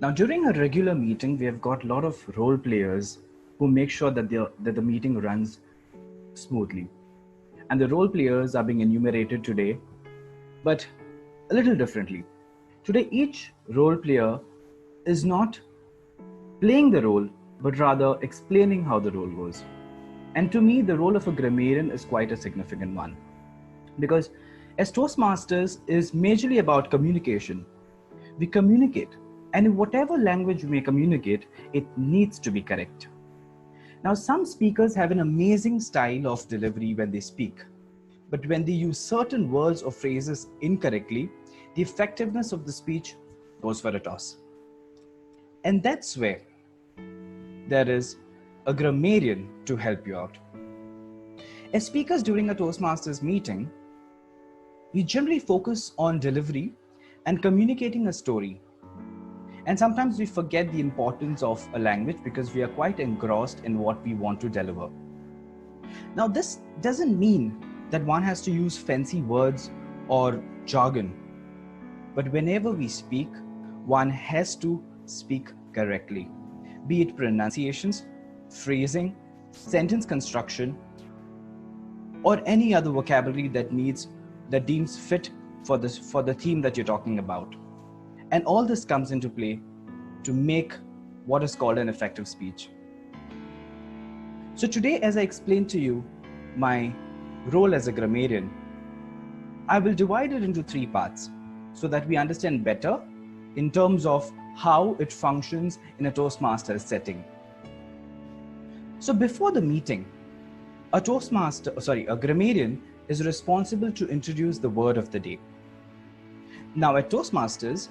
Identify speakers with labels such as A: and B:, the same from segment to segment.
A: Now, during a regular meeting, we have got a lot of role players who make sure that the meeting runs smoothly. And the role players are being enumerated today, but a little differently. Today, each role player is not playing the role, but rather explaining how the role goes. And to me, the role of a grammarian is quite a significant one. Because as Toastmasters is majorly about communication. We communicate, and in whatever language we may communicate, it needs to be correct. Now, some speakers have an amazing style of delivery when they speak, but when they use certain words or phrases incorrectly, the effectiveness of the speech goes for a toss. And that's where there is a grammarian to help you out. As speakers during a Toastmasters meeting, we generally focus on delivery and communicating a story. And sometimes we forget the importance of a language because we are quite engrossed in what we want to deliver. Now, this doesn't mean that one has to use fancy words or jargon, but whenever we speak, one has to speak correctly, be it pronunciations, phrasing, sentence construction, or any other vocabulary that deems fit for the theme that you're talking about. And all this comes into play to make what is called an effective speech. So today, as I explained to you my role as a grammarian, I will divide it into 3 parts so that we understand better in terms of how it functions in a Toastmasters setting. So before the meeting, a grammarian is responsible to introduce the word of the day. Now at Toastmasters,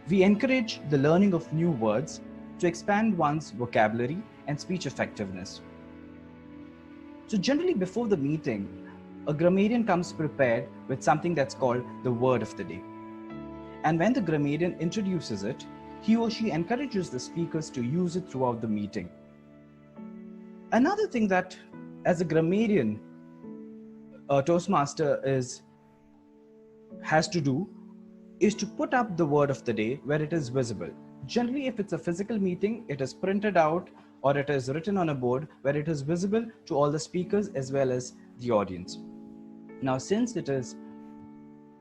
A: we encourage the learning of new words to expand one's vocabulary and speech effectiveness. So generally before the meeting, a grammarian comes prepared with something that's called the word of the day. And when the grammarian introduces it, he or she encourages the speakers to use it throughout the meeting. Another thing that as a grammarian, a Toastmaster has to do is to put up the word of the day where it is visible. Generally, if it's a physical meeting, it is printed out or it is written on a board where it is visible to all the speakers as well as the audience. Now, since it is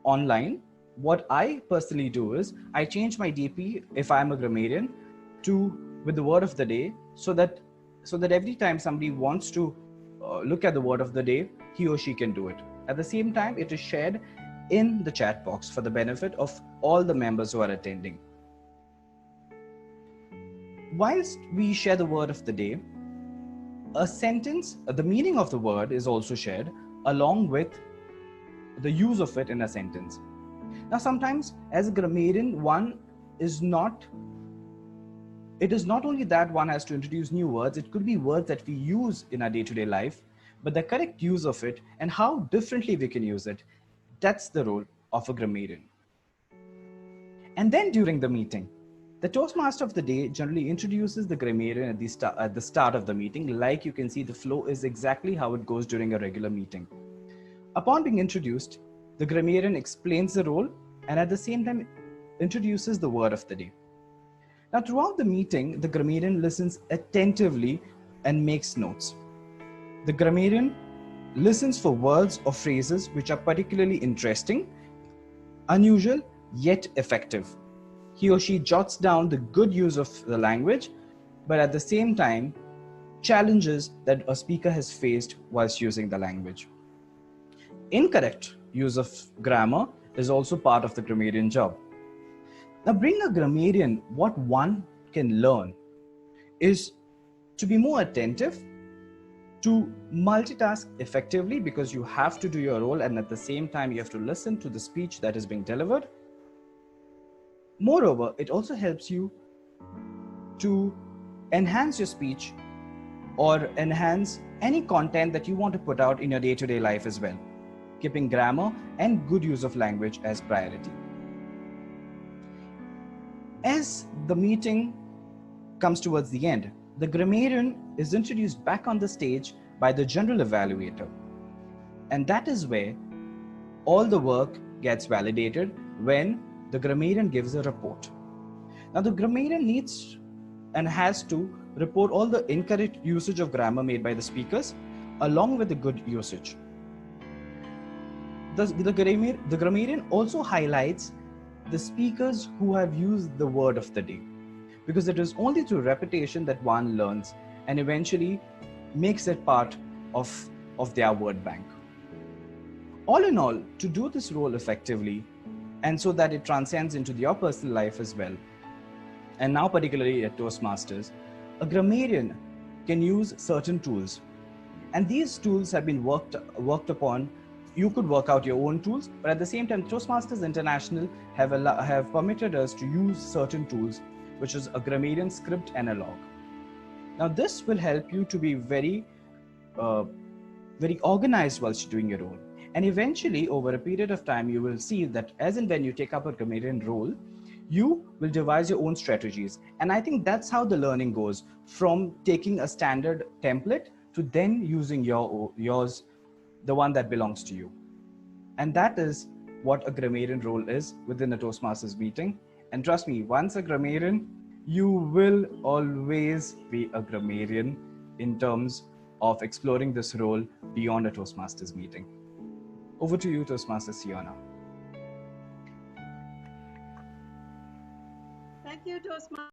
A: online, what I personally do is I change my DP if I'm a grammarian with the word of the day so that every time somebody wants to look at the word of the day, he or she can do it. At the same time, it is shared in the chat box for the benefit of all the members who are attending. Whilst we share the word of the day, a sentence, the meaning of the word is also shared along with the use of it in a sentence. Now, sometimes as a grammarian, it is not only that one has to introduce new words, it could be words that we use in our day-to-day life, but the correct use of it and how differently we can use it, that's the role of a grammarian. And then during the meeting, the Toastmaster of the day generally introduces the grammarian at the start of the meeting. Like you can see, the flow is exactly how it goes during a regular meeting. Upon being introduced, the grammarian explains the role and at the same time introduces the word of the day. Now, throughout the meeting, the grammarian listens attentively and makes notes. The grammarian listens for words or phrases which are particularly interesting, unusual, yet effective. He or she jots down the good use of the language, but at the same time, challenges that a speaker has faced whilst using the language. Incorrect use of grammar is also part of the grammarian job. Now, being a grammarian, what one can learn is to be more attentive, to multitask effectively because you have to do your role and at the same time you have to listen to the speech that is being delivered. Moreover, it also helps you to enhance your speech or enhance any content that you want to put out in your day-to-day life as well, keeping grammar and good use of language as priority. As the meeting comes towards the end, the grammarian is introduced back on the stage by the general evaluator. And that is where all the work gets validated when the grammarian gives a report. Now, the grammarian needs and has to report all the incorrect usage of grammar made by the speakers along with the good usage. The grammarian also highlights the speakers who have used the word of the day, because it is only through repetition that one learns and eventually makes it part of their word bank. All in all, to do this role effectively and so that it transcends into your personal life as well, and now particularly at Toastmasters, a grammarian can use certain tools. And these tools have been worked upon. You could work out your own tools, but at the same time, Toastmasters International have permitted us to use certain tools, which is a grammarian script and a log. Now, this will help you to be very organized whilst doing your role. And eventually, over a period of time, you will see that as and when you take up a grammarian role, you will devise your own strategies. And I think that's how the learning goes, from taking a standard template to then using yours, the one that belongs to you. And that is what a grammarian role is within a Toastmasters meeting. And trust me, once a grammarian, you will always be a grammarian in terms of exploring this role beyond a Toastmasters meeting. Over to you, Toastmaster Siona.
B: Thank you, Toastmaster.